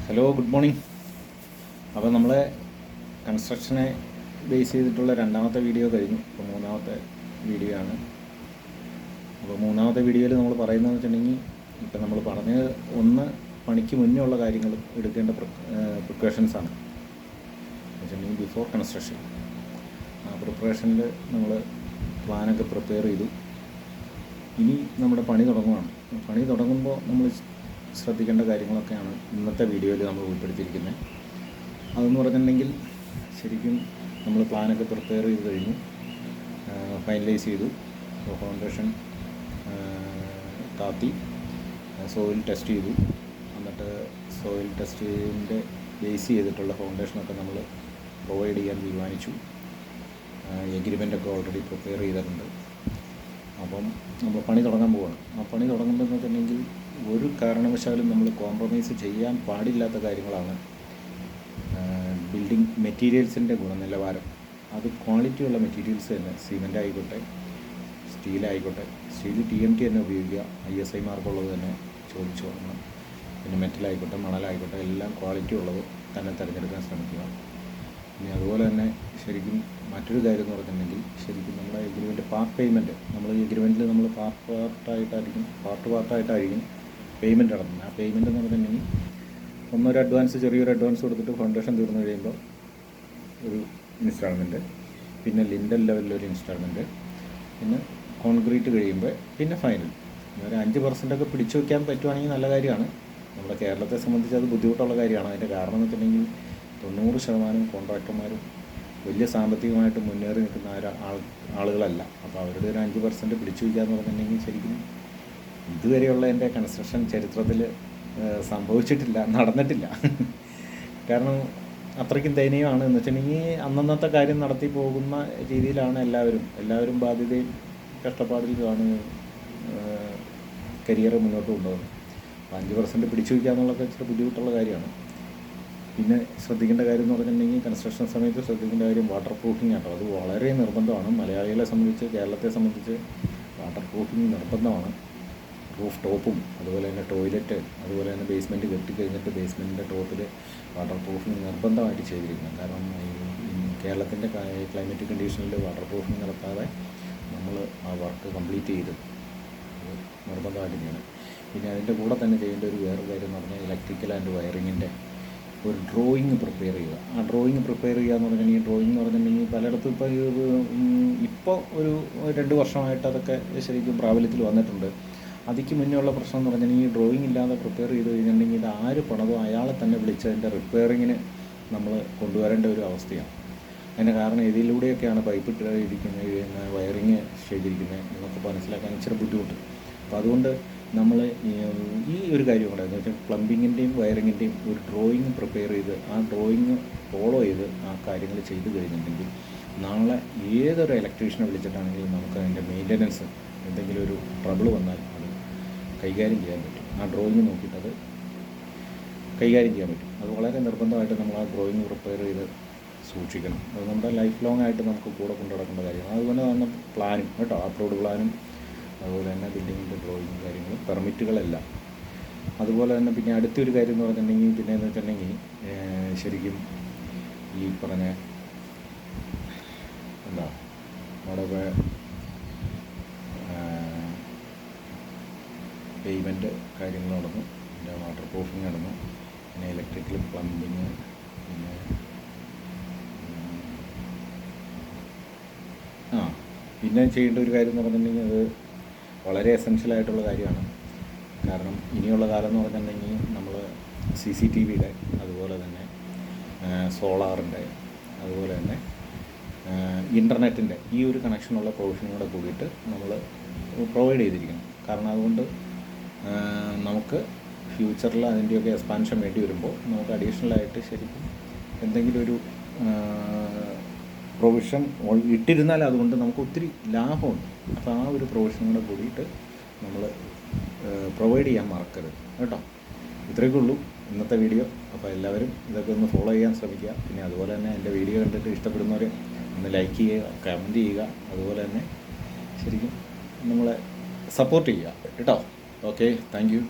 Hello, good morning. അപ്പോൾ നമ്മളെ കൺസ്ട്രക്ഷനെ base ചെയ്തിട്ടുള്ള രണ്ടാമത്തെ വീഡിയോ കഴിഞ്ഞു. ഇപ്പോൾ മൂന്നാമത്തെ വീഡിയോ ആണ്. അപ്പോൾ മൂന്നാമത്തെ വീഡിയോയിൽ നമ്മൾ പറയുന്നതെന്ന് വെച്ചിട്ടുണ്ടെങ്കിൽ, ഇപ്പം നമ്മൾ പറഞ്ഞത് ഒന്ന് പണിക്ക് മുന്നേ ഉള്ള കാര്യങ്ങൾ എടുക്കേണ്ട പ്രിക്കോഷൻസാണ് വെച്ചിട്ടുണ്ടെങ്കിൽ ബിഫോർ കൺസ്ട്രക്ഷൻ. ആ പ്രിപ്പറേഷനിൽ നമ്മൾ പ്ലാനൊക്കെ പ്രിപ്പയർ ചെയ്തു. ഇനി നമ്മുടെ പണി തുടങ്ങുകയാണ്. പണി തുടങ്ങുമ്പോൾ നമ്മൾ ശ്രദ്ധിക്കേണ്ട കാര്യങ്ങളൊക്കെയാണ് ഇന്നത്തെ വീഡിയോയിൽ നമ്മൾ ഉൾപ്പെടുത്തിയിരിക്കുന്നത്. അതെന്ന് പറഞ്ഞിട്ടുണ്ടെങ്കിൽ ശരിക്കും നമ്മൾ പ്ലാനൊക്കെ പ്രിപ്പയർ ചെയ്ത് കഴിഞ്ഞു, ഫൈനലൈസ് ചെയ്തു. ഫൗണ്ടേഷൻ താത്തി, സോയിൽ ടെസ്റ്റ് ചെയ്തു. എന്നിട്ട് സോയിൽ ടെസ്റ്റിൻ്റെ ബേസ് ചെയ്തിട്ടുള്ള ഫൗണ്ടേഷനൊക്കെ നമ്മൾ പ്രൊവൈഡ് ചെയ്യാൻ തീരുമാനിച്ചു. എഗ്രിമെൻ്റൊക്കെ ഓൾറെഡി പ്രിപ്പയർ ചെയ്തിട്ടുണ്ട്. അപ്പം നമ്മൾ പണി തുടങ്ങാൻ പോവുകയാണ്. ആ പണി തുടങ്ങുമ്പോൾ വെച്ചിട്ടുണ്ടെങ്കിൽ ഒരു കാരണവശാലും നമ്മൾ കോംപ്രമൈസ് ചെയ്യാൻ പാടില്ലാത്ത കാര്യങ്ങളാണ് ബിൽഡിംഗ് മെറ്റീരിയൽസിൻ്റെ ഗുണനിലവാരം. അത് ക്വാളിറ്റിയുള്ള മെറ്റീരിയൽസ് തന്നെ, സിമെൻ്റ് ആയിക്കോട്ടെ, സ്റ്റീലായിക്കോട്ടെ. സ്റ്റീൽ TMT തന്നെ ഉപയോഗിക്കുക, ISI മാർക്കുള്ളത് തന്നെ ചോദിച്ചു വാങ്ങണം. പിന്നെ മെറ്റലായിക്കോട്ടെ, മണലായിക്കോട്ടെ, എല്ലാം ക്വാളിറ്റി ഉള്ളത് തന്നെ തിരഞ്ഞെടുക്കാൻ ശ്രമിക്കുക. പിന്നെ അതുപോലെ തന്നെ ശരിക്കും മറ്റൊരു കാര്യം എന്ന് പറഞ്ഞിട്ടുണ്ടെങ്കിൽ, ശരിക്കും നമ്മുടെ എഗ്രിമെൻ്റ് പാർട്ട് പേയ്മെൻറ്റ്, നമ്മൾ ഈ എഗ്രിമെൻറ്റിൽ നമ്മൾ പാർട്ടായിട്ടായിരിക്കും പേയ്മെൻറ്റ് നടത്തുന്നത്. ആ പേയ്മെൻറ്റ് എന്ന് പറഞ്ഞിട്ടുണ്ടെങ്കിൽ ഒന്നൊരു അഡ്വാൻസ്, ചെറിയൊരു അഡ്വാൻസ് കൊടുത്തിട്ട് ഫൗണ്ടേഷൻ തീർന്നു കഴിയുമ്പോൾ ഒരു ഇൻസ്റ്റാൾമെൻറ്റ്, പിന്നെ ലിൻഡൽ ലെവലിലൊരു ഇൻസ്റ്റാൾമെൻറ്റ്, പിന്നെ കോൺക്രീറ്റ് കഴിയുമ്പോൾ പിന്നെ ഫൈനൽ. ഒരു 5% പിടിച്ചു വയ്ക്കാൻ പറ്റുവാണെങ്കിൽ നല്ല കാര്യമാണ്. നമ്മുടെ കേരളത്തെ സംബന്ധിച്ച് അത് ബുദ്ധിമുട്ടുള്ള കാര്യമാണ്. അതിൻ്റെ കാരണം എന്ന് വെച്ചിട്ടുണ്ടെങ്കിൽ 90% കോൺട്രാക്ടർമാരും വലിയ സാമ്പത്തികമായിട്ട് മുന്നേറി നിൽക്കുന്ന ആളുകളല്ല. അപ്പോൾ അവരുടെ ഒരു 5% പിടിച്ചു വയ്ക്കുക എന്ന് പറഞ്ഞിട്ടുണ്ടെങ്കിൽ ശരിക്കും ഇതുവരെയുള്ള എൻ്റെ കൺസ്ട്രക്ഷൻ ചരിത്രത്തിൽ സംഭവിച്ചിട്ടില്ല, നടന്നിട്ടില്ല. കാരണം അത്രയ്ക്കും ദയനീയമാണ്. എന്ന് വെച്ചിട്ടുണ്ടെങ്കിൽ അന്നന്നത്തെ കാര്യം നടത്തി പോകുന്ന രീതിയിലാണ് എല്ലാവരും ബാധ്യതയും കഷ്ടപ്പാടിലുമാണ് കരിയർ മുന്നോട്ട് കൊണ്ടുപോകുന്നത്. 5% പിടിച്ചു വയ്ക്കുക എന്നുള്ളത് ഇച്ചിരി ബുദ്ധിമുട്ടുള്ള കാര്യമാണ്. പിന്നെ ശ്രദ്ധിക്കേണ്ട കാര്യം എന്ന് പറഞ്ഞിട്ടുണ്ടെങ്കിൽ, കൺസ്ട്രക്ഷൻ സമയത്ത് ശ്രദ്ധിക്കേണ്ട കാര്യം വാട്ടർ പ്രൂഫിംഗ് ആട്ടോ. അത് വളരെ നിർബന്ധമാണ്. മലയാളികളെ സംബന്ധിച്ച്, കേരളത്തെ സംബന്ധിച്ച് വാട്ടർ പ്രൂഫിംഗ് നിർബന്ധമാണ്. റൂഫ് ടോപ്പും അതുപോലെ തന്നെ ടോയ്ലറ്റ്, അതുപോലെ തന്നെ ബേസ്മെൻറ്റ് കെട്ടിക്കഴിഞ്ഞിട്ട് ബേസ്മെൻറ്റിൻ്റെ ടോപ്പിൽ വാട്ടർ പ്രൂഫിംഗ് നിർബന്ധമായിട്ട് ചെയ്തിരിക്കണം. കാരണം കേരളത്തിൻ്റെ ക്ലൈമറ്റ് കണ്ടീഷനിൽ വാട്ടർ പ്രൂഫിംഗ് നടത്താതെ നമ്മൾ ആ വർക്ക് കംപ്ലീറ്റ് ചെയ്ത് നിർബന്ധമായിട്ട് ചെയ്യണം. പിന്നെ അതിൻ്റെ കൂടെ തന്നെ ചെയ്യേണ്ട ഒരു വേറെ കാര്യം എന്ന് പറഞ്ഞാൽ ഇലക്ട്രിക്കൽ ആൻഡ് വയറിങ്ങിൻ്റെ ഒരു ഡ്രോയിങ് പ്രിപ്പയർ ചെയ്യുക. ആ ഡ്രോയിങ് പ്രിപ്പയർ ചെയ്യുക എന്ന് പറഞ്ഞിട്ടുണ്ടെങ്കിൽ, ഡ്രോയിങ് എന്ന് പറഞ്ഞിട്ടുണ്ടെങ്കിൽ പലയിടത്തും ഇപ്പോൾ ഒരു 2 വർഷമായിട്ട് അതൊക്കെ ശരിക്കും പ്രാബല്യത്തിൽ വന്നിട്ടുണ്ട്. അതിക്ക് മുന്നേ ഉള്ള പ്രശ്നം എന്ന് പറഞ്ഞിട്ടുണ്ടെങ്കിൽ, ഡ്രോയിങ് ഇല്ലാതെ പ്രിപ്പയർ ചെയ്ത് കഴിഞ്ഞിട്ടുണ്ടെങ്കിൽ ഇത് ആര് പണതോ അയാളെ തന്നെ വിളിച്ച് അതിൻ്റെ റിപ്പയറിങ്ങിന് നമ്മൾ കൊണ്ടുവരേണ്ട ഒരു അവസ്ഥയാണ്. അതിൻ്റെ കാരണം ഇതിലൂടെയൊക്കെയാണ് പൈപ്പ് ഇട്ടിരിക്കുന്നത്, വയറിങ് ചെയ്തിരിക്കുന്നത് എന്നൊക്കെ മനസ്സിലാക്കാൻ ഇച്ചിരി ബുദ്ധിമുട്ട്. അപ്പോൾ അതുകൊണ്ട് നമ്മൾ ഈ ഒരു കാര്യം കൂടെ എന്ന് വെച്ചാൽ പ്ലംബിങ്ങിൻ്റെയും വയറിങ്ങിൻ്റെയും ഒരു ഡ്രോയിങ് പ്രിപ്പയർ ചെയ്ത് ആ ഡ്രോയിങ് ഫോളോ ചെയ്ത് ആ കാര്യങ്ങൾ ചെയ്ത് കഴിഞ്ഞിട്ടുണ്ടെങ്കിൽ നാളെ ഏതൊരു ഇലക്ട്രീഷ്യനെ വിളിച്ചിട്ടാണെങ്കിലും നമുക്ക് അതിൻ്റെ മെയിൻ്റനൻസ്, എന്തെങ്കിലും ഒരു ട്രബിൾ വന്നാൽ അത് കൈകാര്യം ചെയ്യാൻ പറ്റും. ആ ഡ്രോയിങ് നോക്കിയിട്ട് അത് കൈകാര്യം ചെയ്യാൻ പറ്റും. അത് വളരെ നിർബന്ധമായിട്ട് നമ്മൾ ആ ഡ്രോയിങ് പ്രിപ്പയർ ചെയ്ത് സൂക്ഷിക്കണം. അത് നമ്മുടെ ലൈഫ് ലോങ് ആയിട്ട് നമുക്ക് കൂടെ കൊണ്ടു നടക്കേണ്ട കാര്യമാണ്. അതുപോലെ തന്നെ പ്ലാനും കേട്ടോ, അപ്രൂവ്ഡ് പ്ലാനും, അതുപോലെ തന്നെ ബിൽഡിങ്ങിൻ്റെ ഡ്രോയിങ്ങും കാര്യങ്ങളും, പെർമിറ്റുകളെല്ലാം. അതുപോലെ തന്നെ പിന്നെ അടുത്തൊരു കാര്യം എന്ന് പറഞ്ഞിട്ടുണ്ടെങ്കിൽ, പിന്നെ എന്ന് വെച്ചിട്ടുണ്ടെങ്കിൽ ശരിക്കും ഈ പറഞ്ഞ നമ്മുടെ പേയ്മെൻറ്റ് കാര്യങ്ങൾ നടന്നു, പിന്നെ വാട്ടർ പ്രൂഫിങ് നടന്നു, പിന്നെ ഇലക്ട്രിക്കൽ, പ്ലംബിങ്, പിന്നെ ചെയ്യേണ്ട ഒരു കാര്യം എന്ന് പറഞ്ഞിട്ടുണ്ടെങ്കിൽ അത് വളരെ എസെൻഷ്യലായിട്ടുള്ള കാര്യമാണ്. കാരണം ഇനിയുള്ള കാലം എന്ന് പറഞ്ഞിട്ടുണ്ടെങ്കിൽ നമ്മൾ CCTVയുടെ, അതുപോലെ തന്നെ സോളാറിൻ്റെ, അതുപോലെ തന്നെ ഇൻ്റർനെറ്റിൻ്റെ ഈ ഒരു കണക്ഷനുള്ള പ്രൊവിഷനോടെ കൂടിയിട്ട് നമ്മൾ പ്രൊവൈഡ് ചെയ്തിരിക്കണം. കാരണം അതുകൊണ്ട് നമുക്ക് ഫ്യൂച്ചറിൽ അതിൻ്റെയൊക്കെ എക്സ്പാൻഷൻ വേണ്ടി വരുമ്പോൾ നമുക്ക് അഡീഷണലായിട്ട് ശരിക്കും എന്തെങ്കിലും ഒരു പ്രൊവിഷൻ ഇട്ടിരുന്നാൽ അതുകൊണ്ട് നമുക്ക് ഒത്തിരി ലാഭമുണ്ട്. അപ്പോൾ ആ ഒരു പ്രൊവിഷൻ കൂടെ കൂടിയിട്ട് നമ്മൾ പ്രൊവൈഡ് ചെയ്യാൻ മറക്കരുത് കേട്ടോ. ഇത്രയൊക്കെ ഉള്ളൂ ഇന്നത്തെ വീഡിയോ. അപ്പോൾ എല്ലാവരും ഇതൊക്കെ ഒന്ന് ഫോളോ ചെയ്യാൻ ശ്രമിക്കുക. പിന്നെ അതുപോലെ തന്നെ എൻ്റെ വീഡിയോ കണ്ടിട്ട് ഇഷ്ടപ്പെടുന്നവർ ഒന്ന് ലൈക്ക് ചെയ്യുക, കമൻറ്റ് ചെയ്യുക, അതുപോലെ തന്നെ ശരിക്കും നമ്മളെ സപ്പോർട്ട് ചെയ്യുക കേട്ടോ. Okay, thank you.